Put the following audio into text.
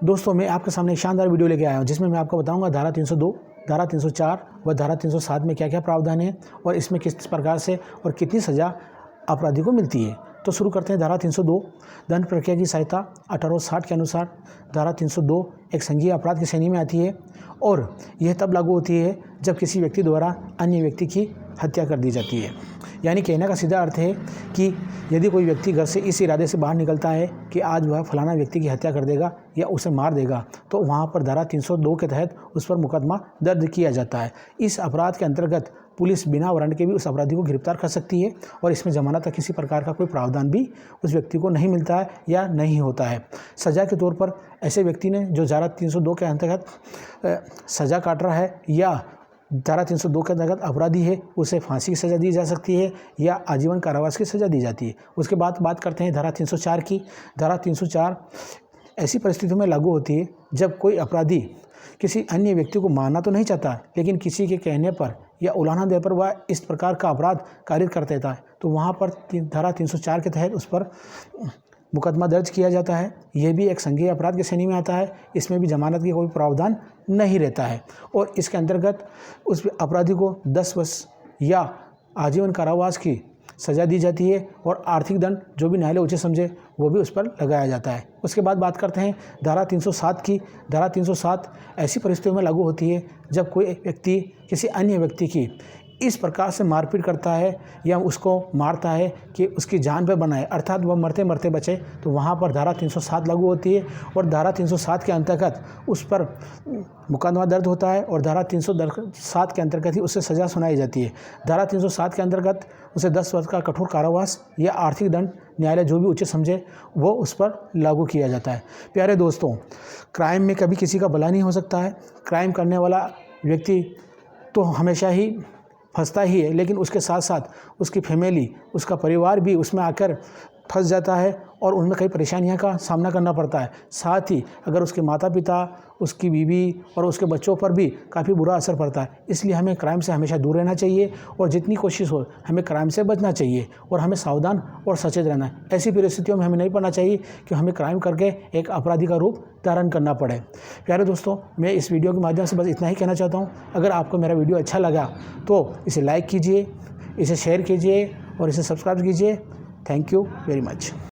दोस्तों मैं आपके सामने एक शानदार वीडियो लेके आया हूँ जिसमें मैं आपको बताऊंगा धारा 302, धारा 304 व धारा 307 में क्या क्या प्रावधान है और इसमें किस प्रकार से और कितनी सज़ा अपराधी को मिलती है। तो शुरू करते हैं। धारा 302 दंड प्रक्रिया की सहायता 1860 के अनुसार धारा 302 एक संज्ञेय अपराध की श्रेणी में आती है और यह तब लागू होती है जब किसी व्यक्ति द्वारा अन्य व्यक्ति की हत्या कर दी जाती है। यानी कहने का सीधा अर्थ है कि यदि कोई व्यक्ति घर से इस इरादे से बाहर निकलता है कि आज वह फलाना व्यक्ति की हत्या कर देगा या उसे मार देगा, तो वहाँ पर धारा 302 के तहत उस पर मुकदमा दर्ज किया जाता है। इस अपराध के अंतर्गत पुलिस बिना वारंट के भी उस अपराधी को गिरफ्तार कर सकती है और इसमें जमानत तक किसी प्रकार का कोई प्रावधान भी उस व्यक्ति को नहीं मिलता है या नहीं होता है। सज़ा के तौर पर ऐसे व्यक्ति ने जो धारा 302 के अंतर्गत सज़ा काट रहा है या धारा 302 के अंतर्गत अपराधी है, उसे फांसी की सज़ा दी जा सकती है या आजीवन कारावास की सज़ा दी जाती है। उसके बाद बात करते हैं धारा 304 की। धारा 304 ऐसी परिस्थितियों में लागू होती है जब कोई अपराधी किसी अन्य व्यक्ति को मारना तो नहीं चाहता, लेकिन किसी के कहने पर या उलाहना देने पर वह इस प्रकार का अपराध कारित कर देता है, तो वहाँ पर धारा 304 के तहत उस पर मुकदमा दर्ज किया जाता है। यह भी एक संज्ञेय अपराध की श्रेणी में आता है। इसमें भी जमानत की कोई प्रावधान नहीं रहता है और इसके अंतर्गत उस अपराधी को 10 वर्ष या आजीवन कारावास की सज़ा दी जाती है और आर्थिक दंड जो भी न्यायालय उचित समझे वो भी उस पर लगाया जाता है। उसके बाद बात करते हैं धारा 307 की। धारा 307 ऐसी परिस्थितियों में लागू होती है जब कोई व्यक्ति किसी अन्य व्यक्ति की इस प्रकार से मारपीट करता है या उसको मारता है कि उसकी जान पे बनाए, अर्थात वह मरते मरते बचे, तो वहाँ पर धारा 307 लागू होती है और धारा 307 के अंतर्गत उस पर मुकदमा दर्ज होता है और धारा 307 के अंतर्गत ही उससे सज़ा सुनाई जाती है। धारा 307 के अंतर्गत उसे 10 वर्ष का कठोर कारावास या आर्थिक दंड न्यायालय जो भी उचित समझे वो उस पर लागू किया जाता है। प्यारे दोस्तों, क्राइम में कभी किसी का भला नहीं हो सकता है। क्राइम करने वाला व्यक्ति तो हमेशा ही फंसता ही है, लेकिन उसके साथ साथ उसकी फैमिली, उसका परिवार भी उसमें आकर फंस जाता है और उनमें कई परेशानियों का सामना करना पड़ता है। साथ ही अगर उसके माता पिता, उसकी बीवी और उसके बच्चों पर भी काफ़ी बुरा असर पड़ता है। इसलिए हमें क्राइम से हमेशा दूर रहना चाहिए और जितनी कोशिश हो हमें क्राइम से बचना चाहिए और हमें सावधान और सचेत रहना है। ऐसी परिस्थितियों में हमें नहीं पड़ना चाहिए कि हमें क्राइम करके एक अपराधी का रूप धारण करना पड़े। प्यारे दोस्तों, मैं इस वीडियो के माध्यम से बस इतना ही कहना चाहता हूँ। अगर आपको मेरा वीडियो अच्छा लगा तो इसे लाइक कीजिए, इसे शेयर कीजिए और इसे सब्सक्राइब कीजिए। Thank you very much.